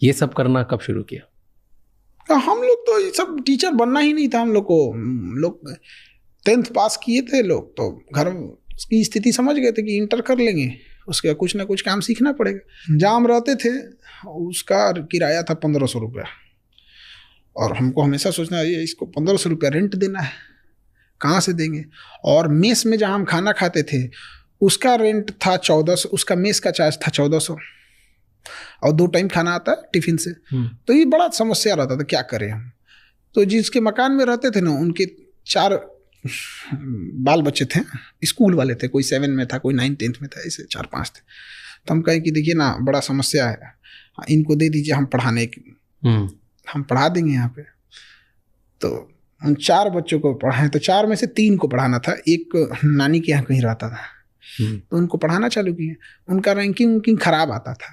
ये सब करना कब शुरू किया? हम लोग तो ये सब टीचर बनना ही नहीं था हम लोग को। लोग 10th पास किए थे लोग, तो घर की स्थिति समझ गए थे कि इंटर कर लेंगे, उसके कुछ ना कुछ काम सीखना पड़ेगा। जहाँ हम रहते थे उसका किराया था 1500 रुपया, और हमको हमेशा सोचना ये इसको 1500 रुपया रेंट देना है, कहाँ से देंगे। और मेस में जहाँ हम खाना खाते थे उसका रेंट था 1400, उसका मेस का चार्ज था 1400, और 2 टाइम खाना आता है टिफिन से। तो ये बड़ा समस्या रहता था, क्या करें हम। तो जिसके मकान में रहते थे ना उनके 4 बाल बच्चे थे, स्कूल वाले थे, कोई 7 में था, कोई 9-10th में था, ऐसे 4-5 थे। तो हम कहें कि देखिए ना बड़ा समस्या है, इनको दे दीजिए, हम पढ़ाने की हम पढ़ा देंगे यहाँ पे। तो उन 4 बच्चों को पढ़ाएं, तो 4 में से 3 को पढ़ाना था, एक नानी के यहाँ कहीं रहता था, तो उनको पढ़ाना चालू किए। उनका रैंकिंग खराब आता था,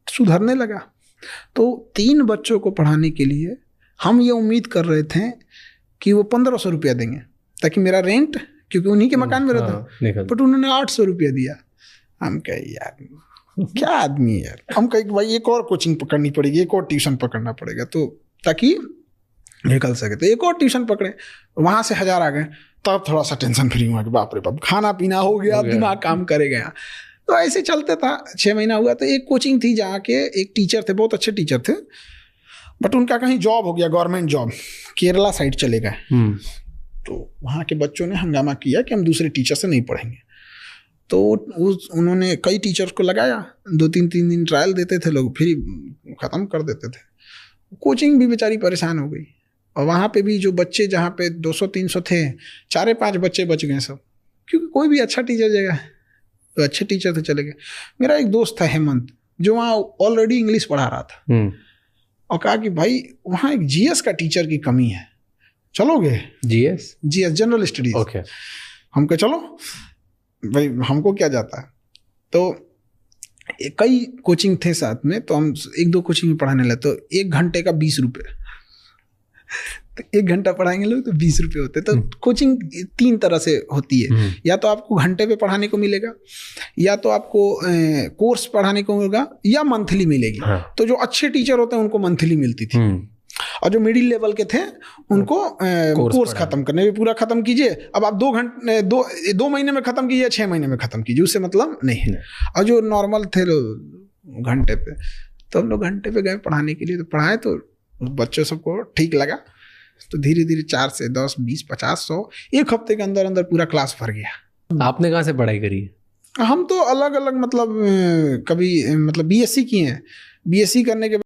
सुधरने लगा। तो 3 बच्चों को पढ़ाने के लिए हम ये उम्मीद कर रहे थे कि वो 1500 रुपया देंगे ताकि मेरा रेंट, क्योंकि उन्हीं के मकान में रहता, बट उन्होंने 800 रुपया दिया। हम कहे यार क्या आदमी है यार। हम कहे भाई एक और कोचिंग पकड़नी पड़ेगी, एक और ट्यूशन पकड़ना पड़ेगा, तो ताकि निकल सके। तो एक और ट्यूशन पकड़े, वहाँ से 1000 आ गए, तब थोड़ा सा टेंशन फ्री हुआ कि बाप रे बाप, खाना पीना हो गया, दिमाग काम करेगा। तो ऐसे चलते था। 6 महीना हुआ तो एक कोचिंग थी जहाँ के एक टीचर थे, बहुत अच्छे टीचर थे, बट उनका कहीं जॉब हो गया, गवर्नमेंट जॉब, केरला साइड चले गए। तो वहाँ के बच्चों ने हंगामा किया कि हम दूसरे टीचर से नहीं पढ़ेंगे। तो उन्होंने कई टीचर्स को लगाया, 2-3 दिन ट्रायल देते थे लोग, फिर ख़त्म कर देते थे। कोचिंग भी बेचारी परेशान हो गई। और वहाँ पे भी जो बच्चे, जहाँ पे 200-300 थे, 4-5 बच्चे बच गए सब, क्योंकि कोई भी अच्छा टीचर जगह, तो अच्छे टीचर थे चले गए। मेरा एक दोस्त था हेमंत, जो वहाँ ऑलरेडी इंग्लिश पढ़ा रहा था, और कहा कि भाई वहाँ एक जीएस का टीचर की कमी है, चलोगे? GS general studies. ओके। हम कहे चलो भाई, हमको क्या जाता है। तो कई कोचिंग थे साथ में, तो हम 1-2 कोचिंग में पढ़ाने लगे। तो 1 घंटे का 20 रुपये, तो 1 घंटा पढ़ाएंगे लोग तो 20 रुपये होते। तो कोचिंग 3 तरह से होती है, या तो आपको घंटे पे पढ़ाने को मिलेगा, या तो आपको कोर्स पढ़ाने को मिलेगा, या मंथली मिलेगी। तो जो अच्छे टीचर होते हैं उनको मंथली मिलती थी, और जो मिडिल लेवल के थे उनको कोर्स खत्म करने में पूरा खत्म कीजिए। अब आप 2 महीने में खत्म कीजिए, 6 महीने में खत्म कीजिए, उससे मतलब नहीं है। और जो नॉर्मल थे लोग घंटे पे, तो हम लोग घंटे पे गए पढ़ाने के लिए। तो पढ़ाए तो बच्चों सबको ठीक लगा, तो धीरे धीरे 4 से 10, 20, 50, 100 एक हफ्ते के अंदर अंदर पूरा क्लास भर गया। आपने कहाँ से पढ़ाई करी है? हम तो अलग अलग, मतलब कभी मतलब बीएससी किए हैं। बीएससी करने के